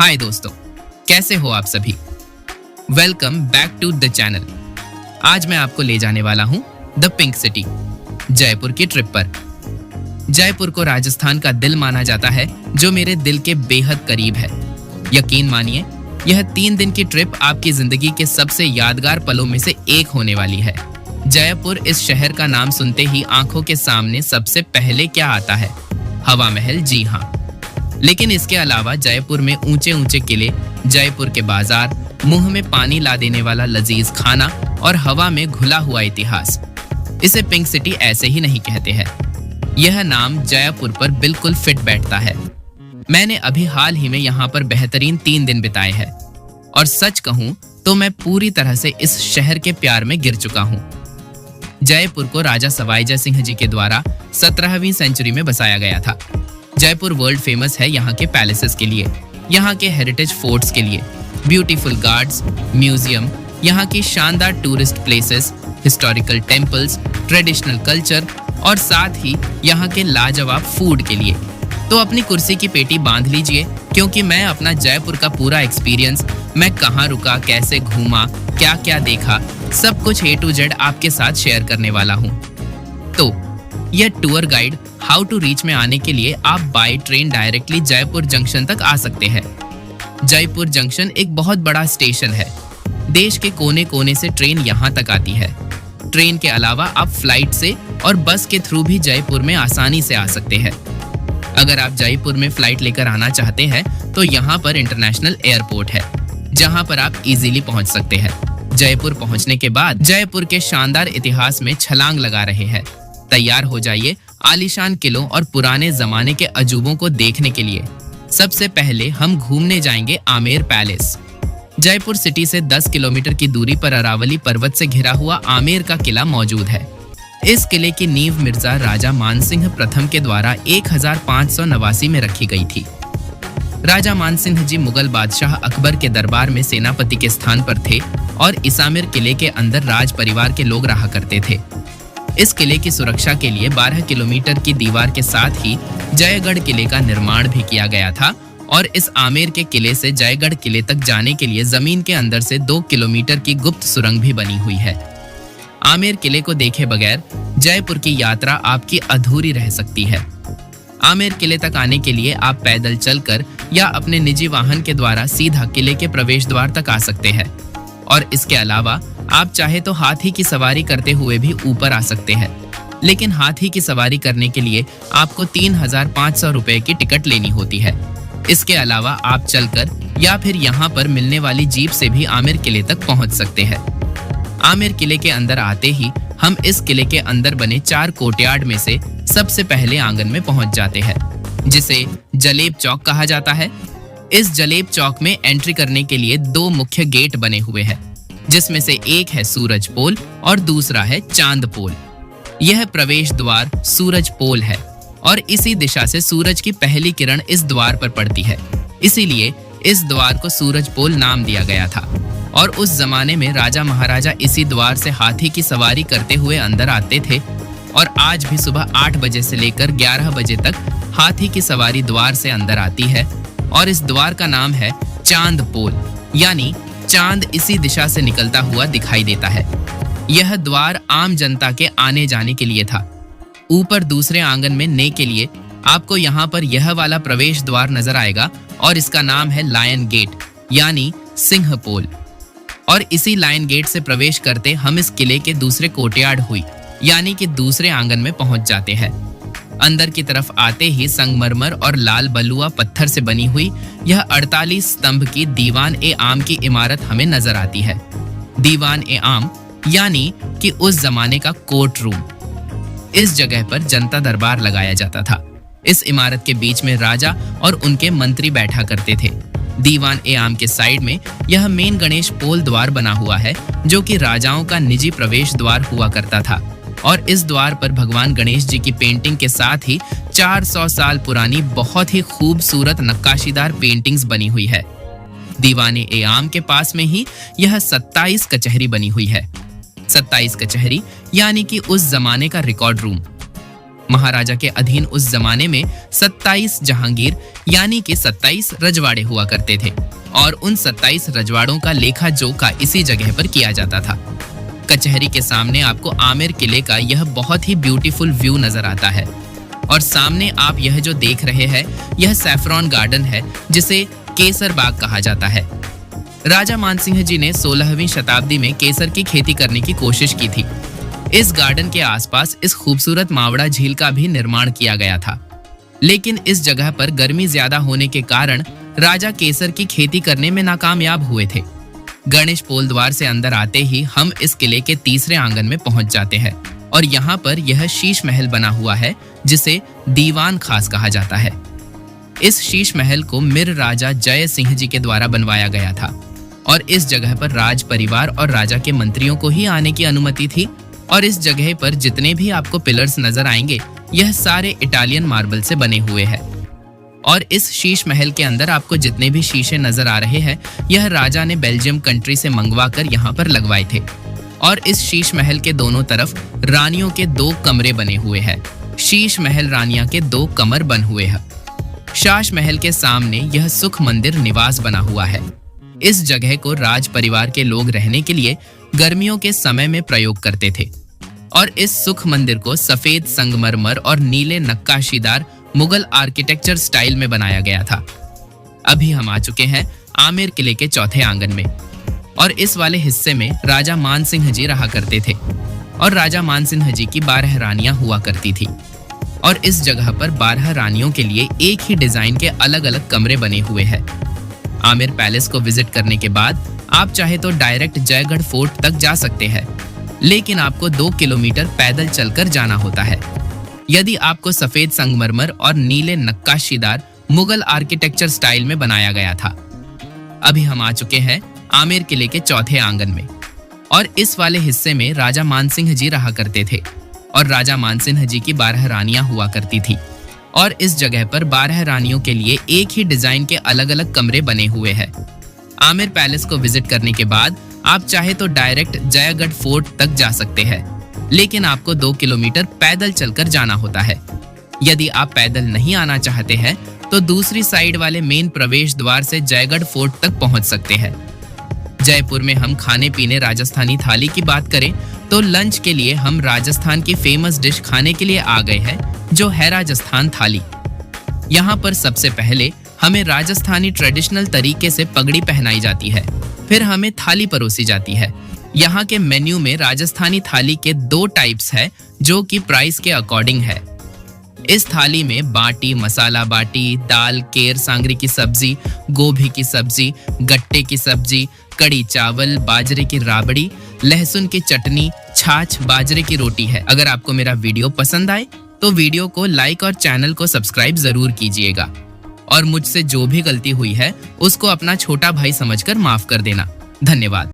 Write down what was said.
हाय दोस्तों, कैसे हो आप सभी। Welcome back to the channel. आज मैं आपको ले जाने वाला हूं द पिंक सिटी, जयपुर की ट्रिप पर। जयपुर को राजस्थान का दिल माना जाता है, जो मेरे दिल के बेहद करीब है। यकीन मानिए, यह 3 दिन की ट्रिप आपकी जिंदगी के सबसे यादगार पलों में से एक होने वाली है। जयपुर इस शहर का नाम सुनते ही आंखों के सामने सबसे पहले क्या आता है? हवा महल। जी हाँ, लेकिन इसके अलावा जयपुर में ऊंचे ऊंचे किले, जयपुर के बाजार, मुंह में पानी ला देने वाला लजीज खाना और हवा में घुला हुआ इतिहास। इसे पिंक सिटी ऐसे ही नहीं कहते हैं, यह नाम जयपुर पर बिल्कुल फिट बैठता है। मैंने अभी हाल ही में यहाँ पर बेहतरीन 3 दिन बिताए हैं और सच कहूँ तो मैं पूरी तरह से इस शहर के प्यार में गिर चुका हूँ। जयपुर को राजा सवाई जय सिंह जी के द्वारा 17वीं सेंचुरी में बसाया गया था। जयपुर वर्ल्ड फेमस है यहाँ के पैलेसेस के लिए, यहाँ के हेरिटेज फोर्ट्स के लिए, ब्यूटीफुल गार्ड्स, म्यूजियम, यहाँ की शानदार tourist places, historical temples, traditional culture और साथ ही यहाँ के लाजवाब फूड के लिए। तो अपनी कुर्सी की पेटी बांध लीजिए, क्योंकि मैं अपना जयपुर का पूरा एक्सपीरियंस, मैं कहाँ रुका, कैसे घूमा, क्या क्या देखा, सब कुछ A to Z आपके साथ शेयर करने वाला हूँ। तो यह tour guide how to reach में आने के लिए आप by train directly Jaipur junction तक आ सकते हैं। जयपुर जंक्शन एक बहुत बड़ा स्टेशन है। देश के कोने कोने से ट्रेन यहाँ तक आती है। ट्रेन के अलावा आप फ्लाइट से और बस के थ्रू भी जयपुर में आसानी से आ सकते हैं। अगर आप जयपुर में फ्लाइट लेकर आना चाहते हैं तो यहाँ पर इंटरनेशनल एयरपोर्ट है, जहाँ पर आप इजीली पहुँच सकते हैं। जयपुर पहुँचने के बाद जयपुर के शानदार इतिहास में छलांग लगा रहे हैं। तैयार हो जाइए आलीशान किलों और पुराने जमाने के अजूबों को देखने के लिए। सबसे पहले हम घूमने जाएंगे आमेर पैलेस। जयपुर सिटी से 10 किलोमीटर की दूरी पर अरावली पर्वत से घिरा हुआ आमेर का किला मौजूद है। इस किले की नींव मिर्जा राजा मानसिंह प्रथम के द्वारा 1589 में रखी गई थी। राजा मानसिंह जी मुगल बादशाह अकबर के दरबार में सेनापति के स्थान पर थे और इस आमेर किले के अंदर राज परिवार के लोग रहा करते थे। इस किले की सुरक्षा के लिए 12 किलोमीटर की दीवार के साथ ही जयगढ़ किले का निर्माण भी किया गया था और इस आमेर के किले से जयगढ़ किले तक जाने के लिए जमीन के अंदर से 2 किलोमीटर की गुप्त सुरंग भी बनी हुई है। आमेर किले को देखे बगैर जयपुर की यात्रा आपकी अधूरी रह सकती है। आमेर किले तक आने के लिए आप पैदल चलकर या अपने निजी वाहन के द्वारा सीधा किले के प्रवेश द्वार तक आ सकते हैं और इसके अलावा आप चाहे तो हाथी की सवारी करते हुए भी ऊपर आ सकते हैं, लेकिन हाथी की सवारी करने के लिए आपको 3500 रुपए की टिकट लेनी होती है। इसके अलावा आप चलकर या फिर यहाँ पर मिलने वाली जीप से भी आमेर किले तक पहुँच सकते हैं। आमेर किले के अंदर आते ही हम इस किले के अंदर बने 4 कोर्टयार्ड में से सबसे पहले आंगन में पहुँच जाते हैं, जिसे जलेब चौक कहा जाता है। इस जलेब चौक में एंट्री करने के लिए 2 मुख्य गेट बने हुए हैं, जिसमें से एक है सूरज पोल और दूसरा है चांद पोल। यह प्रवेश द्वार सूरज पोल है और इसी दिशा से सूरज की पहली किरण इस द्वार पर पड़ती है, इसीलिए इस द्वार को सूरज पोल नाम दिया गया था। और उस जमाने में राजा महाराजा इसी द्वार से हाथी की सवारी करते हुए अंदर आते थे और आज भी सुबह 8 बजे से लेकर 11 बजे तक हाथी की सवारी द्वार से अंदर आती है और इस द्वार का नाम है चांद पोल, यानी चांद इसी दिशा से निकलता हुआ दिखाई देता है। यह द्वार आम जनता के आने जाने के लिए था। ऊपर दूसरे आंगन में ने के लिए आपको यहाँ पर यह वाला प्रवेश द्वार नजर आएगा और इसका नाम है लायन गेट, यानी सिंह पोल। और इसी लायन गेट से प्रवेश करते हम इस किले के दूसरे कोर्टयार्ड हुई, यानी कि दूसरे आंगन में पहुंच जाते हैं। अंदर की तरफ आते ही संगमरमर और लाल बलुआ पत्थर से बनी हुई यह 48 स्तंभ की दीवान ए आम की इमारत हमें नजर आती है। दीवान ए आम यानी कि उस जमाने का कोर्ट रूम। इस जगह पर जनता दरबार लगाया जाता था। इस इमारत के बीच में राजा और उनके मंत्री बैठा करते थे। दीवान ए आम के साइड में यह मेन गणेश पोल द्वार बना हुआ है, जो कि राजाओं का निजी प्रवेश द्वार हुआ करता था और इस द्वार पर भगवान गणेश जी की पेंटिंग के साथ ही 400 साल पुरानी बहुत ही खूबसूरत नक्काशीदार पेंटिंग्स बनी हुई है। दीवाने ए आम के पास में ही यह 27 कचहरी बनी हुई है। 27 कचहरी यानी कि उस जमाने का रिकॉर्ड रूम। महाराजा के अधीन उस जमाने में 27 जहांगीर यानी कि 27 रजवाड़े हुआ करते थे और उन 27 रजवाड़ों का लेखा जोखा इसी जगह पर किया जाता था। कचहरी के सामने आपको आमेर किले का यह बहुत ही ब्यूटीफुल व्यू नजर आता है और सामने आप यह जो देख रहे हैं यह सैफरॉन गार्डन है जिसे केसर बाग कहा जाता है। राजा मानसिंह जी ने 16वीं शताब्दी में केसर की खेती करने की कोशिश की थी। इस गार्डन के आसपास इस खूबसूरत मावड़ा झील का भी निर्माण किया गया था, लेकिन इस जगह पर गर्मी ज्यादा होने के कारण राजा केसर की खेती करने में नाकामयाब हुए थे। गणेश पोल द्वार से अंदर आते ही हम इस किले के तीसरे आंगन में पहुंच जाते हैं और यहाँ पर यह शीश महल बना हुआ है जिसे दीवान खास कहा जाता है। इस शीश महल को मिर राजा जय सिंह जी के द्वारा बनवाया गया था और इस जगह पर राज परिवार और राजा के मंत्रियों को ही आने की अनुमति थी और इस जगह पर जितने भी आपको पिलर्स नजर आएंगे यह सारे इटालियन मार्बल से बने हुए हैं और इस शीश महल के अंदर आपको जितने भी शीशे नजर आ रहे हैं यह राजा ने बेल्जियम कंट्री से मंगवाकर यहाँ पर लगवाए थे और इस शीश महल के दोनों तरफ रानियों के 2 कमरे बने हुए हैं। शीश महल रानियां के 2 कमर बन हुए हैं। शाश महल के सामने यह सुख मंदिर निवास बना हुआ है। इस जगह को राज परिवार के लोग रहने के लिए गर्मियों के समय में प्रयोग करते थे और इस सुख मंदिर को सफेद संगमरमर और नीले नक्काशीदार मुगल आर्किटेक्चर स्टाइल में बनाया गया था। अभी हम आ चुके हैं आमेर किले के चौथे आंगन में और इस वाले हिस्से में राजा मानसिंह जी रहा करते थे और राजा मानसिंह जी की 12 रानियां हुआ करती थी और इस जगह पर 12 रानियों के लिए एक ही डिजाइन के अलग अलग कमरे बने हुए हैं। आमेर पैलेस को विजिट करने के बाद आप चाहे तो डायरेक्ट जयगढ़ फोर्ट तक जा सकते हैं, लेकिन आपको 2 किलोमीटर पैदल चलकर जाना होता है। यदि आपको सफेद संगमरमर और नीले नक्काशीदार मुगल आर्किटेक्चर स्टाइल में बनाया गया था। अभी हम आ चुके हैं आमेर किले के चौथे आंगन में और इस वाले हिस्से में राजा मानसिंह जी रहा करते थे और राजा मानसिंह जी की 12 रानियां हुआ करती थी और इस जगह पर 12 रानियों के लिए एक ही डिजाइन के अलग अलग कमरे बने हुए हैं। आमेर पैलेस को विजिट करने के बाद आप चाहे तो डायरेक्ट जयगढ़ फोर्ट तक जा सकते हैं, लेकिन आपको 2 किलोमीटर पैदल चलकर जाना होता है। यदि आप पैदल नहीं आना चाहते हैं तो दूसरी साइड वाले मेन प्रवेश द्वार से जयगढ़ फोर्ट तक पहुंच सकते हैं। जयपुर में हम खाने पीने राजस्थानी थाली की बात करें तो लंच के लिए हम राजस्थान की फेमस डिश खाने के लिए आ गए हैं जो है राजस्थान थाली। यहाँ पर सबसे पहले हमें राजस्थानी ट्रेडिशनल तरीके से पगड़ी पहनाई जाती है, फिर हमें थाली परोसी जाती है। यहाँ के मेन्यू में राजस्थानी थाली के 2 टाइप्स है जो कि प्राइस के अकॉर्डिंग है। इस थाली में बाटी, मसाला बाटी, दाल, केर सांगरी की सब्जी, गोभी की सब्जी, गट्टे की सब्जी, कड़ी चावल, बाजरे की राबड़ी, लहसुन की चटनी, छाछ, बाजरे की रोटी है। अगर आपको मेरा वीडियो पसंद आए तो वीडियो को लाइक और चैनल को सब्सक्राइब जरूर कीजिएगा और मुझसे जो भी गलती हुई है उसको अपना छोटा भाई समझकर माफ कर देना। धन्यवाद।